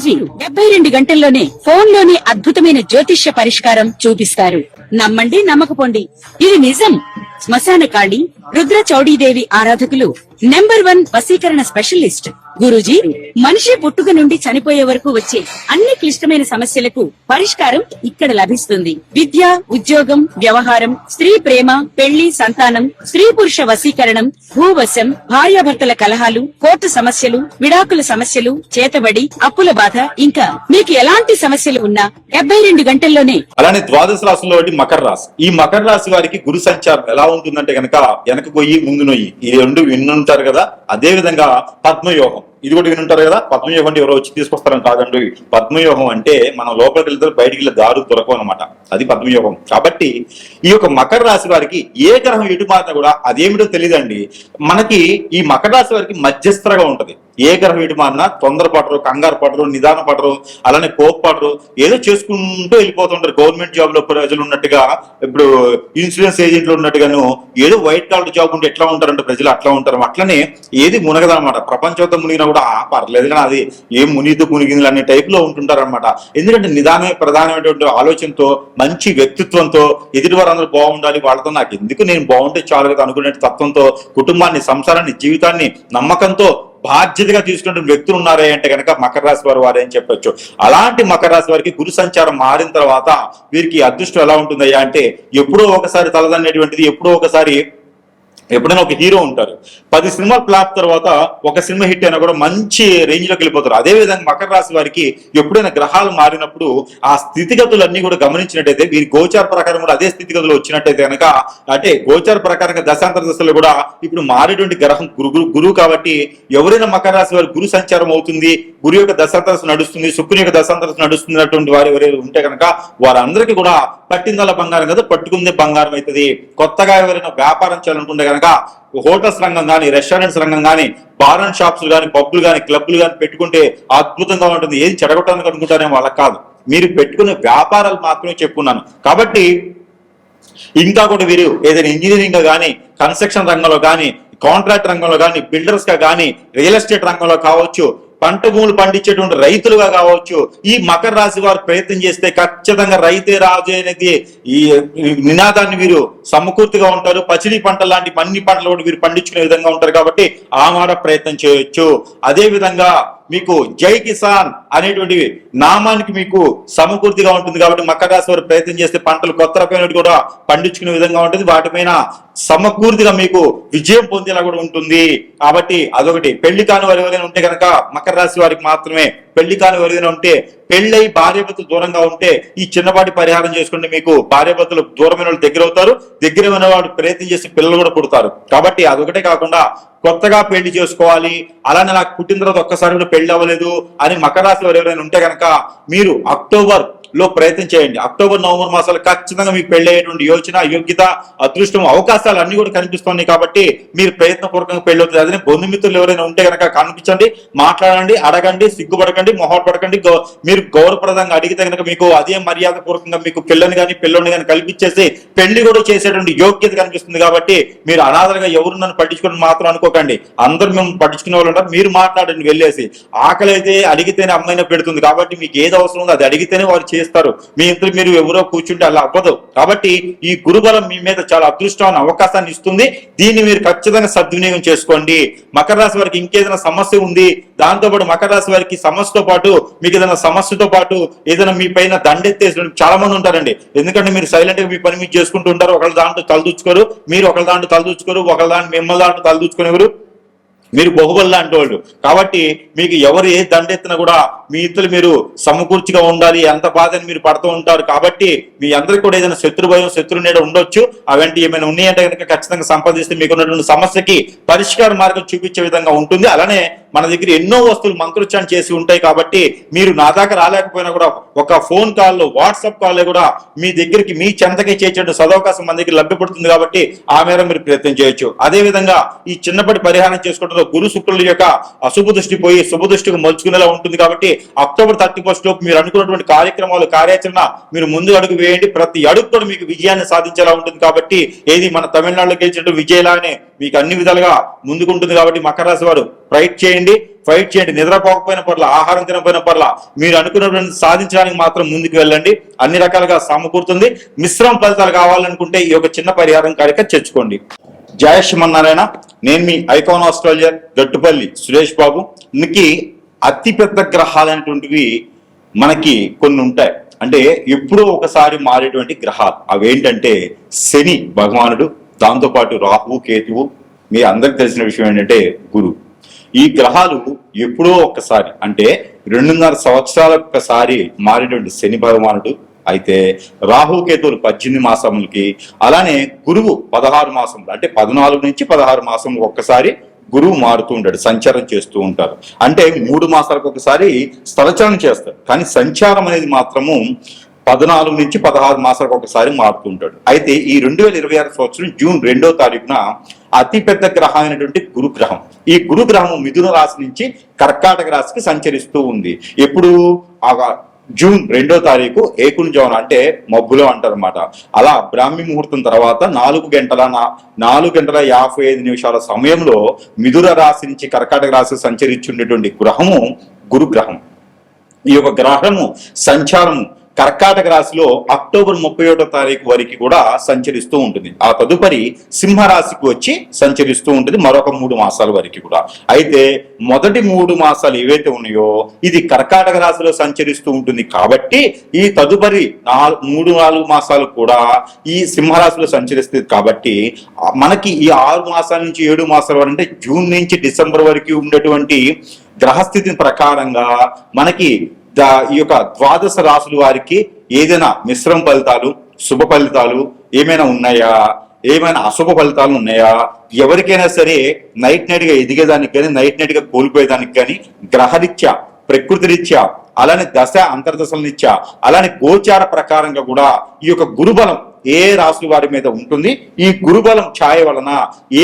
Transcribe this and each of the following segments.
గురూజీ 72 గంటల్లోనే ఫోన్ లోనే అద్భుతమైన జ్యోతిష్య పరిష్కారం చూపిస్తారు. నమ్మండి, నమ్మకపోండి, ఇది నిజం. శ్మశాన కాళి రుద్ర చౌడీదేవి ఆరాధకులు నంబర్ 1 వశీకరణ స్పెషలిస్ట్ గురూజీ. మనిషి పుట్టుక నుండి చనిపోయే వరకు వచ్చే అన్ని క్లిష్టమైన సమస్యలకు పరిష్కారం ఇక్కడ లభిస్తుంది. విద్య, ఉద్యోగం, వ్యవహారం, స్త్రీ ప్రేమ, పెళ్లి, సంతానం, స్త్రీ పురుష వశీకరణం, భూవశం, భార్యాభర్తల కలహాలు, కోర్టు సమస్యలు, విడాకుల సమస్యలు, చేతబడి, అప్పుల బాధ, ఇంకా మీకు ఎలాంటి సమస్యలు ఉన్నా 72 గంటల్లోనే. అలానే ద్వాదశ రాశుల్లో మకర రాశి. ఈ మకర రాశి వారికి గురు సంచారం ఎలా ఉంటుందంటే గనక వెనక గొయ్యి ముందు నొయ్యి, ఈ రెండు వినుంటారు కదా. అదే విధంగా పద్మయోగం ఇది కూడా వినుంటారు కదా. పద్మయోగం అంటే ఎవరో వచ్చి తీసుకొస్తారని కాదండి. పద్మయోగం అంటే మనం లోపలికి వెళ్తారు, బయటికి వెళ్ళే దారు దొరకవు అనమాట. అది పద్మయోగం. కాబట్టి ఈ యొక్క మకర రాశి వారికి ఏ గ్రహం ఎటు మాత్రం కూడా అదేమిటో తెలియదండి. మనకి ఈ మకర రాశి వారికి మధ్యస్థరగా ఉంటది. ఏ గ్రహం ఎటు మారినా తొందరపడరు, కంగారు పడరు, నిదాన పడరు, అలానే కోప్పడరు, ఏదో చేసుకుంటూ వెళ్ళిపోతుంటారు. గవర్నమెంట్ జాబ్ లో ప్రజలు ఉన్నట్టుగా, ఇప్పుడు ఇన్సూరెన్స్ ఏజెంట్లు ఉన్నట్టుగాను, ఏదో వైట్ కాలర్ జాబ్ ఉంటే ఎట్లా ఉంటారంటే ప్రజలు అట్లా ఉంటారు. అట్లనే ఏది మునగదనమాట. ప్రపంచంతో మునిగినా కూడా పర్లేదు కానీ అది ఏం మునిగితో మునిగింది అనే టైప్ లో ఉంటుంటారు అనమాట. ఎందుకంటే నిదానమే ప్రధానమైనటువంటి ఆలోచనతో, మంచి వ్యక్తిత్వంతో, ఎదుటి వారు అందరూ బాగుండాలి, వాళ్ళతో నాకు ఎందుకు, నేను బాగుంటే చాలు కదా అనుకునే తత్వంతో, కుటుంబాన్ని, సంసారాన్ని, జీవితాన్ని నమ్మకంతో బాధ్యతగా తీసుకునే వ్యక్తులు ఉన్నారే అంటే కనుక మకర రాశి వారు వారే అని చెప్పొచ్చు. అలాంటి మకర రాశి వారికి గురు సంచారం మారిన తర్వాత వీరికి అదృష్టం ఎలా ఉంటుందయ్యా అంటే, ఎప్పుడో ఒకసారి తలదనేటువంటిది, ఎప్పుడో ఒకసారి ఎప్పుడైనా ఒక హీరో ఉంటారు, 10 సినిమాలు ఫ్లాప్ తర్వాత ఒక సినిమా హిట్ అయినా కూడా మంచి రేంజ్ లోకి వెళ్ళిపోతారు. అదే విధంగా మకర రాశి వారికి ఎప్పుడైనా గ్రహాలు మారినప్పుడు ఆ స్థితిగతులు అన్ని కూడా గమనించినట్టయితే, వీరి గోచార ప్రకారం కూడా అదే స్థితిగతులు వచ్చినట్టయితే కనుక, అంటే గోచార ప్రకారంగా దశాంతర దశలు కూడా ఇప్పుడు మారేటువంటి గ్రహం గురువు కాబట్టి, ఎవరైనా మకర రాశి వారి గురు సంచారం అవుతుంది, గురు యొక్క దశాంతరశ నడుస్తుంది, శుక్రుని యొక్క దశాంతరశ నడుస్తున్నటువంటి వారు ఎవరైనా ఉంటే కనుక వారందరికీ కూడా పట్టిందల బంగారం కదా, పట్టుకుందే బంగారం అవుతుంది. కొత్తగా ఎవరైనా వ్యాపారం చేయాలనుకుంటే కనుక హోటల్స్ రంగం కానీ, రెస్టారెంట్స్ రంగం కానీ, బార్ అండ్ షాప్స్ కానీ, పబ్బులు కానీ, క్లబ్లు కానీ పెట్టుకుంటే అద్భుతంగా ఉంటుంది. ఏది చెడగొట్టడానికి అనుకుంటారేమో వాళ్ళకి కాదు, మీరు పెట్టుకునే వ్యాపారాలు మాత్రమే చెప్పుకున్నాను. కాబట్టి ఇంకా కూడా వీరు ఏదైనా ఇంజనీరింగ్ గా కానీ, కన్స్ట్రక్షన్ రంగంలో కానీ, కాంట్రాక్ట్ రంగంలో కానీ, బిల్డర్స్ గా కానీ, రియల్ ఎస్టేట్ రంగంలో కావచ్చు, పంట భూములు పండించేటువంటి రైతులుగా కావచ్చు, ఈ మకర రాశి వారు ప్రయత్నం చేస్తే ఖచ్చితంగా రైతే రాజు అనేది ఈ నినాదాన్ని వీరు సమకూర్తిగా ఉంటారు. పసిడి పంటలు లాంటి అన్ని పంటలు కూడా వీరు పండించుకునే విధంగా ఉంటారు. కాబట్టి ఆ మాట ప్రయత్నం చేయొచ్చు. అదే విధంగా మీకు జై కిసాన్ అనేటువంటి నామానికి మీకు సమకూర్తిగా ఉంటుంది. కాబట్టి మకర రాశి వారు ప్రయత్నం చేస్తే పంటలు కొత్త రకమైనవి కూడా పండించుకునే విధంగా ఉంటుంది. వాటిపైన సమకూర్తిగా మీకు విజయం పొందేలా కూడా ఉంటుంది. కాబట్టి అదొకటి. పెళ్లి కాని వారు ఎవరైనా ఉంటే కనుక మకర రాశి వారికి మాత్రమే, పెళ్లి కాని ఎవరైనా ఉంటే, పెళ్ళై భార్యాభర్తలు దూరంగా ఉంటే ఈ చిన్నపాటి పరిహారం చేసుకుంటే మీకు భార్యాభర్తలు దూరమైన వాళ్ళు దగ్గర అవుతారు. దగ్గరమైన వాడు ప్రయత్నం చేసి పిల్లలు కూడా పుడతారు. కాబట్టి అదొకటే కాకుండా కొత్తగా పెళ్లి చేసుకోవాలి, అలానే నాకు పుట్టిన తర్వాత ఒక్కసారి కూడా పెళ్లి అవ్వలేదు అని మకర రాశి వారు ఎవరైనా ఉంటే కనుక మీరు అక్టోబర్ లో ప్రయత్నం చేయండి. అక్టోబర్, నవంబర్ మాసాలు ఖచ్చితంగా మీకు పెళ్లి అయ్యేటువంటి యోచన, యోగ్యత, అదృష్టం, అవకాశాలు అన్ని కూడా కనిపిస్తున్నాయి. కాబట్టి మీరు ప్రయత్నపూర్వకంగా పెళ్లి అవుతుంది. అదే బంధుమిత్రులు ఎవరైనా ఉంటే కనుక కనిపించండి, మాట్లాడండి, అడగండి, సిగ్గుపడకండి, మొహపడకండి. మీరు గౌరవప్రదంగా అడిగితే కనుక మీకు అదే మర్యాద పూర్వకంగా మీకు పిల్లని కానీ పిల్లని కానీ కల్పించేసి పెళ్లి కూడా చేసేటువంటి యోగ్యత కనిపిస్తుంది. కాబట్టి మీరు అనాథలుగా ఎవరు నన్ను పట్టించుకుని మాత్రం అనుకోకండి. అందరూ మేము పట్టించుకునే వాళ్ళు ఉంటారు. మీరు మాట్లాడండి వెళ్ళేసి. ఆకలి అయితే అడిగితేనే అమ్మాయినా పెడుతుంది. కాబట్టి మీకు ఏది అవసరం ఉందో అది అడిగితేనే వారు చేస్తారు. మీ ఇంట్లో మీరు ఎవరో కూర్చుంటే అలా అవ్వదు. కాబట్టి ఈ గురుబలం మీ మీద చాలా అదృష్టాన్ని, అవకాశాన్ని ఇస్తుంది. దీన్ని మీరు ఖచ్చితంగా సద్వినియోగం చేసుకోండి. మకర రాశి వారికి ఇంకేదైనా సమస్య ఉంది, దాంతోపాటు మకర రాశి వారికి సమస్యతో పాటు మీకు ఏదైనా సమస్యతో పాటు ఏదైనా మీ పైన దండెత్తేసిన చాలా మంది ఉంటారండి. ఎందుకంటే మీరు సైలెంట్ గా మీ పని మీరు చేసుకుంటూ ఉంటారు. ఒకళ్ళ దాంట్లో తలదూచుకోరు, మీరు ఒకళ్ళ దాంట్లో తలదూచుకోరు, ఒకళ్ళ దాంట్లో మిమ్మల్ని దాంట్లో తలదూచుకునేవారు మీరు బహుబలి లాంటి వాళ్ళు. కాబట్టి మీకు ఎవరు ఏ దండెత్తినా కూడా మీ ఇద్దరు మీరు సమకూర్చిగా ఉండాలి. ఎంత బాధని మీరు పడుతూ ఉంటారు. కాబట్టి మీ అందరికి కూడా ఏదైనా శత్రు భయం, శత్రు నీడ ఉండొచ్చు. అవంటి ఏమైనా ఉన్నాయంటే కనుక ఖచ్చితంగా సంపాదిస్తే మీకు ఉన్నటువంటి సమస్యకి పరిష్కార మార్గం చూపించే విధంగా ఉంటుంది. అలానే మన దగ్గర ఎన్నో వస్తువులు మంత్రోచ్చారణ చేసి ఉంటాయి. కాబట్టి మీరు నా దాకా రాలేకపోయినా కూడా ఒక ఫోన్ కాల్లో, వాట్సాప్ కాల్లో కూడా మీ దగ్గరికి మీ చెంతకే చేర్చే సదవకాశం మన దగ్గర లభ్యపడుతుంది. కాబట్టి ఆ మేర మీరు ప్రయత్నం చేయొచ్చు. అదే విధంగా ఈ చిన్నప్పటి పరిహారం చేసుకుంటారు. గురు శుక్రుల యొక్క అశుభ దృష్టి పోయి శుభ దృష్టికి మలుచుకునేలా ఉంటుంది. కాబట్టి అక్టోబర్ 31 లోపు మీరు అనుకున్నటువంటి కార్యక్రమాలు కార్యాచరణ మీరు ముందు అడుగు వేయండి. ప్రతి అడుగు కూడా మీకు విజయాన్ని సాధించేలా ఉంటుంది. కాబట్టి ఏది మన తమిళనాడులో గెలిచినట్టు విజయలానే మీకు అన్ని విధాలుగా ముందుకుంటుంది. కాబట్టి మకర రాశి వారు ఫైట్ చేయండి. నిద్రపోకపోయిన పర్ల, ఆహారం తినకపోయిన పర్ల, మీరు అనుకున్నటువంటి సాధించడానికి మాత్రం ముందుకు వెళ్ళండి. అన్ని రకాలుగా సమకూరుతుంది. మిశ్రమ ఫలితాలు కావాలనుకుంటే ఈ యొక్క చిన్న పరిహారం కార్యక్రమం చేర్చుకోండి. జయ శ్రీమన్నారాయణ. నేను మీ ఐకాన్ ఆస్ట్రేలియా గట్టుపల్లి సురేష్ బాబు. మనకి అతిపెద్ద గ్రహాలైనటువంటివి మనకి కొన్ని ఉంటాయి. అంటే ఎప్పుడో ఒకసారి మారేటువంటి గ్రహాలు అవేంటంటే శని భగవానుడు, దాంతోపాటు రాహువు కేతువు, మీ అందరికి తెలిసిన విషయం ఏంటంటే గురువు. ఈ గ్రహాలు ఎప్పుడో ఒక్కసారి అంటే 2.5 సంవత్సరాలకు ఒకసారి మారేటువంటి శని భగవానుడు అయితే, రాహుకేతువులు 18 మాసములకి, అలానే గురువు 16 మాసములు అంటే 14 నుంచి 16 మాసములు ఒక్కసారి గురువు మారుతూ ఉంటాడు, సంచారం చేస్తూ ఉంటారు. అంటే 3 మాసాలకు ఒకసారి స్థలచలనం చేస్తారు. కానీ సంచారం అనేది మాత్రము 14 నుంచి 16 మాసాలకు ఒకసారి మారుతూ ఉంటాడు. అయితే ఈ 2026 సంవత్సరం జూన్ 2వ తారీఖున అతి పెద్ద గ్రహం అయినటువంటి గురుగ్రహం, ఈ గురుగ్రహం మిథున రాశి నుంచి కర్కాటక రాశికి సంచరిస్తూ ఉంది. ఎప్పుడు జూన్ 2వ తారీఖు ఏకునిజామున అంటే మబ్బులో అంటారు అనమాట. అలా బ్రాహ్మీ ముహూర్తం తర్వాత 4 గంటల 55 నిమిషాల సమయంలో మిథున రాశి నుంచి కర్కాటక రాశి సంచరించుండేటువంటి గ్రహము గురుగ్రహం. ఈ యొక్క గ్రహము సంచారము కర్కాటక రాశిలో అక్టోబర్ 31వ తారీఖు వరకు కూడా సంచరిస్తూ ఉంటుంది. ఆ తదుపరి సింహరాశికి వచ్చి సంచరిస్తూ ఉంటుంది మరొక 3 మాసాల వరకు కూడా. అయితే మొదటి 3 మాసాలు ఏవైతే ఉన్నాయో ఇది కర్కాటక రాశిలో సంచరిస్తూ ఉంటుంది. కాబట్టి ఈ తదుపరి 3-4 మాసాలు కూడా ఈ సింహరాశిలో సంచరిస్తుంది. కాబట్టి మనకి ఈ 6 మాసాల నుంచి 7 మాసాల వరకు అంటే జూన్ నుంచి డిసెంబర్ వరకు ఉండేటువంటి గ్రహస్థితి ప్రకారంగా మనకి ఈ యొక్క 12 రాశుల వారికి ఏదైనా మిశ్రమ ఫలితాలు, శుభ ఫలితాలు ఏమైనా ఉన్నాయా, ఏమైనా అశుభ ఫలితాలు ఉన్నాయా, ఎవరికైనా సరే నైట్ గా ఎదిగేదానికి కానీ నైట్ గా కోల్పోయేదానికి కానీ గ్రహరీత్యా, ప్రకృతి రీత్యా, అలానే దశ అంతర్దశల రీత్యా, అలానే గోచార ప్రకారంగా కూడా ఈ యొక్క గురుబలం ఏ రాశుల వారి మీద ఉంటుంది, ఈ గురుబలం ఛాయ వలన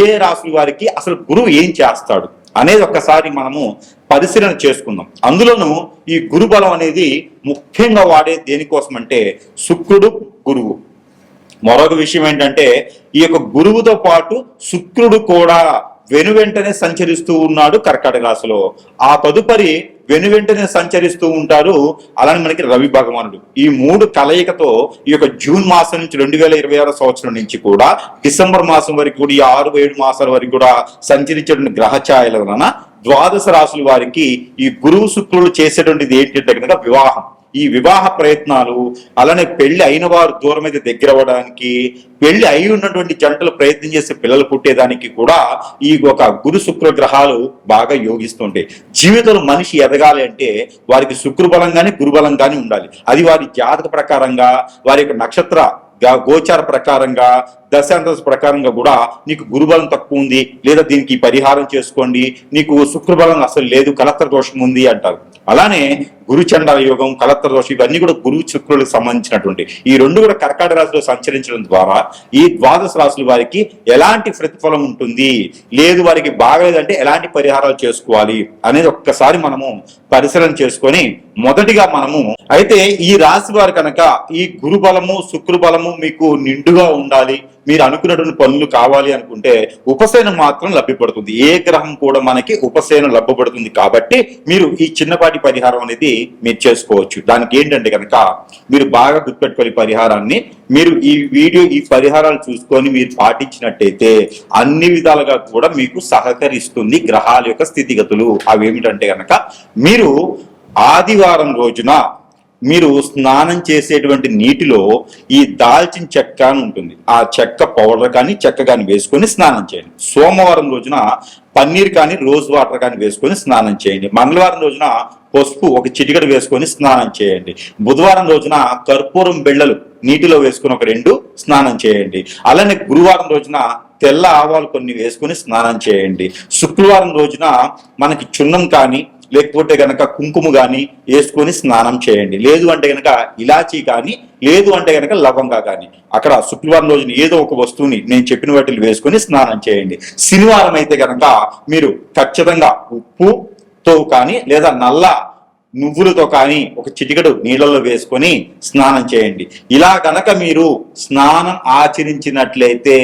ఏ రాశుల వారికి అసలు గురువు ఏం చేస్తాడు అనేది ఒక్కసారి మనము పరిశీలన చేసుకుందాం. అందులోనూ ఈ గురుబలం అనేది ముఖ్యంగా వాడే దేనికోసం అంటే శుక్రుడు గురువు. మరొక విషయం ఏంటంటే ఈ యొక్క గురువుతో పాటు శుక్రుడు కూడా వెనువెంటనే సంచరిస్తూ ఉన్నాడు కర్కాటక రాశిలో. ఆ తదుపరి వెనువెంటనే సంచరిస్తూ ఉంటారు అలానే మనకి రవి భగవానుడు. ఈ 3 కలయికతో ఈ యొక్క జూన్ మాసం నుంచి 2026 సంవత్సరం నుంచి కూడా డిసెంబర్ మాసం వరకు కూడా ఈ 6-7 మాసాల వరకు కూడా సంచరించేటువంటి గ్రహ ఛాయల వలన 12 రాశుల వారికి ఈ గురువు శుక్రులు చేసేటువంటిది ఏంటంటే కనుక వివాహం. ఈ వివాహ ప్రయత్నాలు, అలానే పెళ్లి అయిన వారు దూరం అయితే దగ్గర అవ్వడానికి, పెళ్లి అయి ఉన్నటువంటి జంటలు ప్రయత్నం చేసే పిల్లలు పుట్టేదానికి కూడా ఈ ఒక గురు శుక్ర గ్రహాలు బాగా యోగిస్తుంటాయి. జీవితంలో మనిషి ఎదగాలి అంటే వారికి శుక్రబలం కానీ గురుబలం కానీ ఉండాలి. అది వారి జాతక ప్రకారంగా, వారి యొక్క నక్షత్ర గోచార ప్రకారంగా, దశాంతర ప్రకారంగా కూడా నీకు గురుబలం తక్కువ ఉంది, లేదా దీనికి పరిహారం చేసుకోండి, నీకు శుక్రబలం అసలు లేదు, కలత్ర దోషం ఉంది అంటారు. అలానే గురుచండాల యోగం, కలత్ర దోషం ఇవన్నీ కూడా గురువు శుక్రులకు సంబంధించినటువంటి ఈ 2 కూడా కర్కాటక రాశిలో సంచరించడం ద్వారా ఈ 12 రాశుల వారికి ఎలాంటి ప్రతిఫలం ఉంటుంది, లేదు వారికి బాగలేదంటే ఎలాంటి పరిహారాలు చేసుకోవాలి అనేది ఒక్కసారి మనము పరిశీలన చేసుకొని మొదటిగా మనము అయితే ఈ రాశి వారు కనుక ఈ గురుబలము శుక్రబలము మీకు నిండుగా ఉండాలి, మీరు అనుకున్నటువంటి పనులు కావాలి అనుకుంటే ఉపశయనం మాత్రం లభ్యపడుతుంది. ఏ గ్రహం కూడా మనకి ఉపశయనం లభ్యపడుతుంది. కాబట్టి మీరు ఈ చిన్నపాటి పరిహారం అనేది మీరు చేసుకోవచ్చు. దానికి ఏంటంటే కనుక మీరు బాగా గుర్తుపెట్టుకోవాలి పరిహారాన్ని. మీరు ఈ పరిహారాలు చూసుకొని మీరు పాటించినట్టయితే అన్ని విధాలుగా కూడా మీకు సహకరిస్తుంది గ్రహాల యొక్క స్థితిగతులు. అవి ఏమిటంటే కనుక మీరు ఆదివారం రోజున మీరు స్నానం చేసేటువంటి నీటిలో ఈ దాల్చిన చెక్క అని ఉంటుంది, ఆ చెక్క పౌడర్ కానీ చెక్క కానీ వేసుకొని స్నానం చేయండి. సోమవారం రోజున పన్నీర్ కానీ రోజ్ వాటర్ కానీ వేసుకొని స్నానం చేయండి. మంగళవారం రోజున పసుపు ఒక చిటికెడు వేసుకొని స్నానం చేయండి. బుధవారం రోజున కర్పూరం బిళ్ళలు నీటిలో వేసుకొని ఒక 2 స్నానం చేయండి. అలానే గురువారం రోజున తెల్ల ఆవాలు కొన్ని వేసుకొని స్నానం చేయండి. శుక్రవారం రోజున మనకి చున్నం కానీ లేకపోతే గనక కుంకుమ కానీ వేసుకొని స్నానం చేయండి. లేదు అంటే గనక ఇలాచీ కానీ, లేదు అంటే గనక లవంగా కానీ అక్కడ శుక్రవారం రోజున ఏదో ఒక వస్తువుని నేను చెప్పిన వాటిని వేసుకొని స్నానం చేయండి. శనివారం అయితే గనక మీరు ఖచ్చితంగా ఉప్పుతో కానీ లేదా నల్ల నువ్వులతో కానీ ఒక చిటికెడు నీళ్ళలో వేసుకొని స్నానం చేయండి. ఇలా గనక మీరు స్నానం ఆచరించినట్లయితే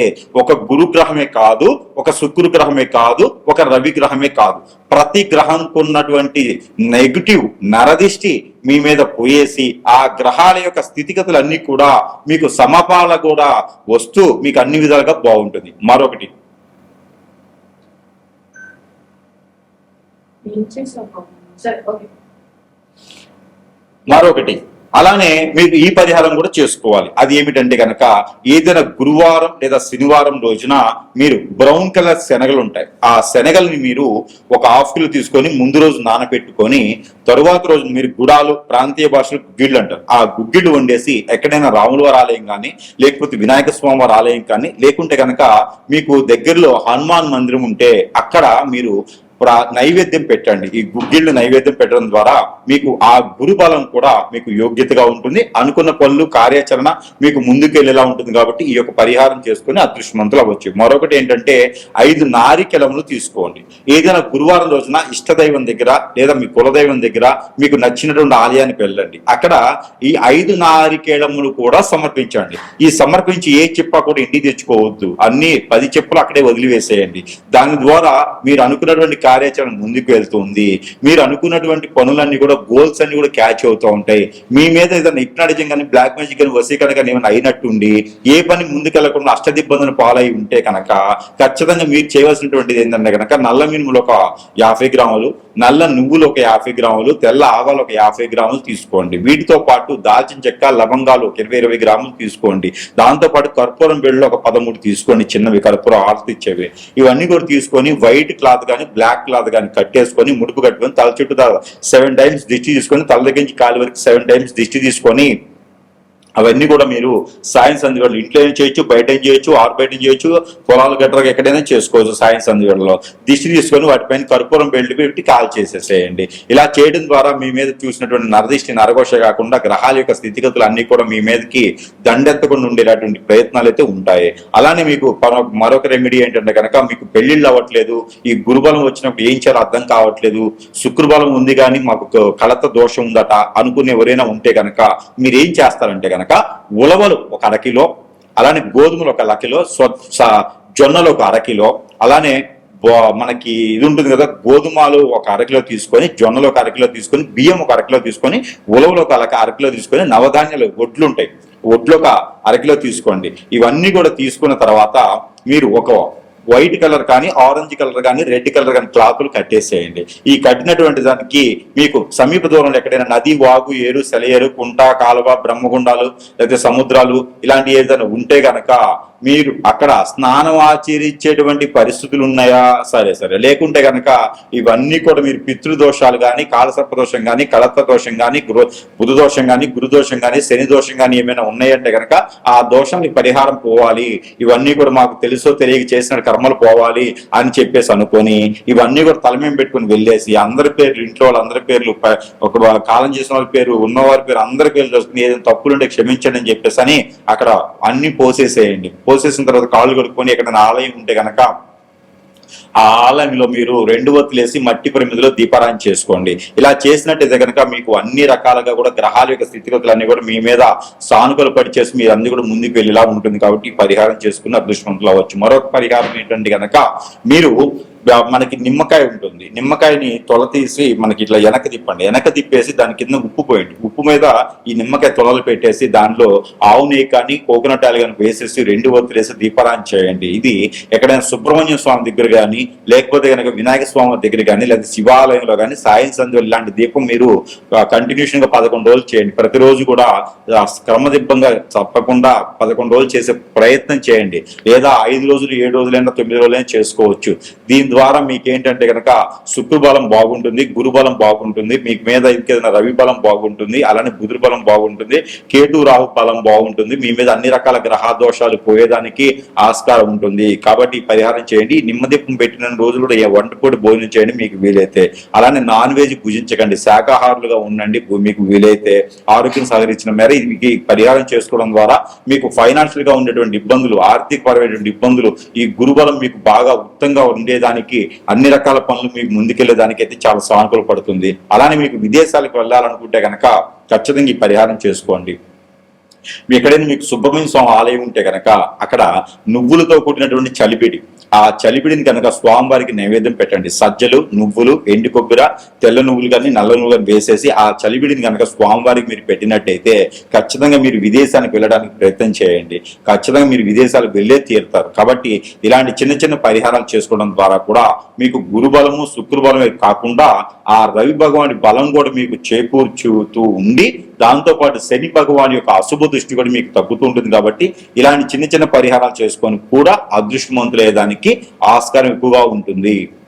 ఒక గురుగ్రహమే కాదు, ఒక శుక్రగ్రహమే కాదు, ఒక రవి గ్రహమే కాదు, ప్రతి గ్రహంకు ఉన్నటువంటి నెగిటివ్ నరదిష్టి మీ మీద పోయేసి ఆ గ్రహాల యొక్క స్థితిగతులన్నీ కూడా మీకు సమపాల కూడా వస్తూ మీకు అన్ని విధాలుగా బాగుంటుంది. మరొకటి అలానే మీరు ఈ పరిహారం కూడా చేసుకోవాలి. అది ఏమిటంటే కనుక ఏదైనా గురువారం లేదా శనివారం రోజున మీరు బ్రౌన్ కలర్ శనగలు ఉంటాయి, ఆ శనగల్ని మీరు ఒక హాఫ్ కిలో తీసుకొని ముందు రోజు నానబెట్టుకొని తరువాత రోజు మీరు గుడాలు, ప్రాంతీయ భాషలో గుగ్గిళ్ళు అంటారు, ఆ గుగ్గిళ్ళు వండేసి ఎక్కడైనా రాములవారి ఆలయం కానీ లేకపోతే వినాయక స్వామి వారి ఆలయం కానీ లేకుంటే కనుక మీకు దగ్గరలో హనుమాన్ మందిరం ఉంటే అక్కడ మీరు నైవేద్యం పెట్టండి. ఈ గుగ్గిళ్ళు నైవేద్యం పెట్టడం ద్వారా మీకు ఆ గురుబలం కూడా మీకు యోగ్యతగా ఉంటుంది, అనుకున్న పనులు కార్యాచరణ మీకు ముందుకెళ్ళేలా ఉంటుంది. కాబట్టి ఈ యొక్క పరిహారం చేసుకుని అదృష్టవంతులు అవ్వచ్చు. మరొకటి ఏంటంటే 5 నారికెలములు తీసుకోండి. ఏదైనా గురువారం రోజున ఇష్టదైవం దగ్గర లేదా మీ కులదైవం దగ్గర మీకు నచ్చినటువంటి ఆలయానికి వెళ్ళండి. అక్కడ ఈ 5 నారికేళములు కూడా సమర్పించండి. ఈ సమర్పించి ఏ చెప్పా కూడా ఇంటికి తెచ్చుకోవద్దు, అన్ని 10 చెప్పులు అక్కడే వదిలివేసేయండి. దాని ద్వారా మీరు అనుకున్నటువంటి కార్యాచరణ ముందుకు వెళ్తుంది, మీరు అనుకున్నటువంటి పనులన్నీ కూడా గోల్స్ అన్ని కూడా క్యాచ్ అవుతూ ఉంటాయి. మీ మీద ఏదైనా హిప్నాటిజం కానీ బ్లాక్ మ్యాజిక్ కానీ వశీకరణ కానీ ఏమైనా అయినట్టుండి ఏ పని ముందుకెళ్లకుండా అష్టదిబ్బందులు పాలై ఉంటే కనుక ఖచ్చితంగా మీరు చేయవలసినటువంటిది ఏంటంటే కనుక నల్ల మినుములు ఒక 50 గ్రాములు, నల్ల నువ్వులు ఒక 50 గ్రాములు, తెల్ల ఆవాలు ఒక 50 గ్రాములు తీసుకోండి. వీటితో పాటు దాల్చిన చెక్క, లవంగాలు ఒక 20 గ్రాములు తీసుకోండి. దాంతో పాటు కర్పూరం బిళ్ళలు ఒక 13 తీసుకోండి, చిన్నవి కర్పూరం ఆరతి ఇచ్చేవి. ఇవన్నీ కూడా తీసుకొని వైట్ క్లాత్ కానీ బ్లాక్ క్లాత్ కానీ కట్టేసుకొని ముడుపు కట్టుకొని తల చుట్టూ 7 టైమ్స్ దిష్టి తీసుకొని తల దగ్గర నుంచి కాలి వరకు 7 టైమ్స్ దిష్టి తీసుకొని అవన్నీ కూడా మీరు సాయం సంధివేళలో ఇంట్లో ఏం చేయొచ్చు, బయట ఏం చేయొచ్చు, ఆరు బయట చేయొచ్చు, పొలాలు గట్రగా ఎక్కడైనా చేసుకోవచ్చు. సాయం సంధివేళలో దిష్టి తీసుకొని వాటిపైన కర్పూరం బెల్ట్ పెట్టి కాల్ చేసేసేయండి. ఇలా చేయడం ద్వారా మీ మీద చూసినటువంటి నరదిష్టి నరఘోష కాకుండా గ్రహాల యొక్క స్థితిగతులు అన్ని కూడా మీ మీదకి దండెత్తకుండా ఉండేటటువంటి ప్రయత్నాలు అయితే ఉంటాయి. అలానే మీకు మరొక రెమెడీ ఏంటంటే కనుక మీకు పెళ్లిళ్ళు అవ్వట్లేదు, ఈ గురుబలం వచ్చినప్పుడు ఏం చేయాలో అర్థం కావట్లేదు, శుక్రబలం ఉంది కానీ మాకు కలత దోషం ఉందట అనుకునే ఎవరైనా ఉంటే కనుక మీరు ఏం చేస్తారంటే కనుక ఉలవలు ఒక 1/2 కిలో, అలానే గోధుమలు ఒక 1 కిలో, జొన్నలు ఒక 1/2 కిలో, అలానే మనకి ఇది ఉంటుంది కదా గోధుమలు ఒక 1/2 కిలో తీసుకొని, జొన్నలు ఒక 1/2 కిలో తీసుకొని, బియ్యం ఒక 1/2 కిలో తీసుకొని, ఉలవలు ఒక 1/2 కిలో తీసుకొని, నవధాన్యాలు ఒడ్లు ఉంటాయి, ఒడ్లు ఒక 1/2 కిలో తీసుకోండి. ఇవన్నీ కూడా తీసుకున్న తర్వాత మీరు ఒక వైట్ కలర్ కానీ ఆరెంజ్ కలర్ కానీ రెడ్ కలర్ కానీ క్లాతులు కట్టేసేయండి. ఈ కట్టినటువంటి దానికి మీకు సమీప దూరంలో ఎక్కడైనా నది, వాగు, ఏరు, సెలయేరు, కుంట, కాలువ, బ్రహ్మగుండాలు లేదా సముద్రాలు ఇలాంటి ఏదైనా ఉంటే గనక మీరు అక్కడ స్నానం ఆచరించేటువంటి పరిస్థితులు ఉన్నాయా సరే, లేకుంటే కనుక ఇవన్నీ కూడా మీరు పితృదోషాలు కానీ, కాలసర్ప దోషం కానీ, కళత్వ దోషం కానీ, బుధ దోషం కానీ, గురు దోషం కానీ, శని దోషం కానీ ఏమైనా ఉన్నాయంటే కనుక ఆ దోషానికి పరిహారం పోవాలి, ఇవన్నీ కూడా మాకు తెలుసో తెలియక చేసిన కర్మలు పోవాలి అని చెప్పేసి అనుకొని ఇవన్నీ కూడా తలమేం పెట్టుకుని వెళ్ళేసి అందరి పేర్లు, ఇంట్లో వాళ్ళందరి పేర్లు, ఒక కాలం చేసిన వాళ్ళ పేరు, ఉన్నవారి పేరు, అందరి పేర్లు చూసుకుని ఏదైనా తప్పులుంటే క్షమించండి అని చెప్పేసి అని అక్కడ అన్ని పోసేసేయండి. పోసేసిన తర్వాత కాళ్ళు కడుక్కొని ఎక్కడైనా ఆలయం ఉంటే కనుక ఆ ఆలయంలో మీరు 2 ఒత్తులేసి మట్టి ప్రమిదిలో దీపారాయణ చేసుకోండి. ఇలా చేసినట్టయితే కనుక మీకు అన్ని రకాలుగా కూడా గ్రహాల యొక్క స్థితిగతులన్నీ కూడా మీ మీద సానుకూల పడిచేసి మీరు అన్ని కూడా ముందుకు వెళ్ళేలా ఉంటుంది. కాబట్టి ఈ పరిహారం చేసుకుని అదృష్టవంతులు అవ్వచ్చు. మరొక పరిహారం ఏంటంటే కనుక మీరు మనకి నిమ్మకాయ ఉంటుంది, నిమ్మకాయని తొల తీసి మనకి ఇట్లా వెనక తిప్పండి, వెనక తిప్పేసి దాని కింద ఉప్పు పోయండి, ఉప్పు మీద ఈ నిమ్మకాయ తొలలు పెట్టేసి దాంట్లో ఆవు నెయ్యి కానీ కోకోనట్ ఆయిల్ కానీ వేసేసి 2 ఒత్తులు వేసి దీపారాయణ చేయండి. ఇది ఎక్కడైనా సుబ్రహ్మణ్య స్వామి దగ్గర కానీ లేకపోతే కనుక వినాయక స్వామి దగ్గర కానీ లేదా శివాలయంలో కానీ సాయం సంధ్య ఇలాంటి దీపం మీరు కంటిన్యూషన్ గా 11 రోజులు చేయండి. ప్రతిరోజు కూడా క్రమదిబ్బంగా తప్పకుండా 11 రోజులు చేసే ప్రయత్నం చేయండి. లేదా 5 రోజులు, 7 రోజులైనా 9 రోజులైనా చేసుకోవచ్చు. దీని ద్వారా మీకు ఏంటంటే కనుక శుక్రబలం బాగుంటుంది, గురుబలం బాగుంటుంది, మీకు మీద ఇంకేదైనా రవి బలం బాగుంటుంది. అలానే బుధుడు బలం బాగుంటుంది, కేతు రాహు బలం బాగుంటుంది, మీ మీద అన్ని రకాల గ్రహ దోషాలు పోయేదానికి ఆస్కారం ఉంటుంది. కాబట్టి పరిహారం చేయండి. నిమ్మదీపం పెట్టిన రోజులు కూడా వంటపూడి భోజనం చేయండి మీకు వీలైతే. అలానే నాన్ వెజ్ భుజించకండి, శాకాహారులుగా ఉండండి మీకు వీలైతే. ఆరోగ్యం సహకరించిన మేర ఇది పరిహారం చేసుకోవడం ద్వారా మీకు ఫైనాన్షియల్ గా ఉండేటువంటి ఇబ్బందులు, ఆర్థిక పరమైనటువంటి ఇబ్బందులు, ఈ గురుబలం మీకు బాగా ఉత్తంగా ఉండేదానికి, అన్ని రకాల పనులు మీకు ముందుకెళ్లేదానికి అయితే చాలా సానుకూల పడుతుంది. అలానే మీకు విదేశాలకు వెళ్ళాలనుకుంటే కనుక ఖచ్చితంగా ఈ పరిహారం చేసుకోండి. ఎక్కడైనా మీకు సుబ్రహ్మణ్య స్వామి ఆలయం ఉంటే కనుక అక్కడ నువ్వులతో కూడినటువంటి చలిపిడి, ఆ చలిపిడిని కనుక స్వామివారికి నైవేద్యం పెట్టండి. సజ్జలు, నువ్వులు, ఎండు కొబ్బరి, తెల్ల నువ్వులు కానీ నల్ల నువ్వులు కానీ వేసేసి ఆ చలిపిడిని కనుక స్వామివారికి మీరు పెట్టినట్టయితే ఖచ్చితంగా మీరు విదేశానికి వెళ్ళడానికి ప్రయత్నం చేయండి. ఖచ్చితంగా మీరు విదేశాలకు వెళ్ళే తీరుతారు. కాబట్టి ఇలాంటి చిన్న చిన్న పరిహారాలు చేసుకోవడం ద్వారా కూడా మీకు గురుబలము శుక్రబలమే కాకుండా ఆ రవి భగవాని బలం కూడా మీకు చేకూర్చుతూ ఉండి, దాంతో పాటు శని భగవాన్ యొక్క అశుభ దృష్టి కూడా మీకు తగ్గుతూ ఉంటుంది. కాబట్టి ఇలాంటి చిన్న చిన్న పరిహారాలు చేసుకొని కూడా అదృష్టవంతులయ్యేదానికి ఆస్కారం ఎక్కువగా ఉంటుంది.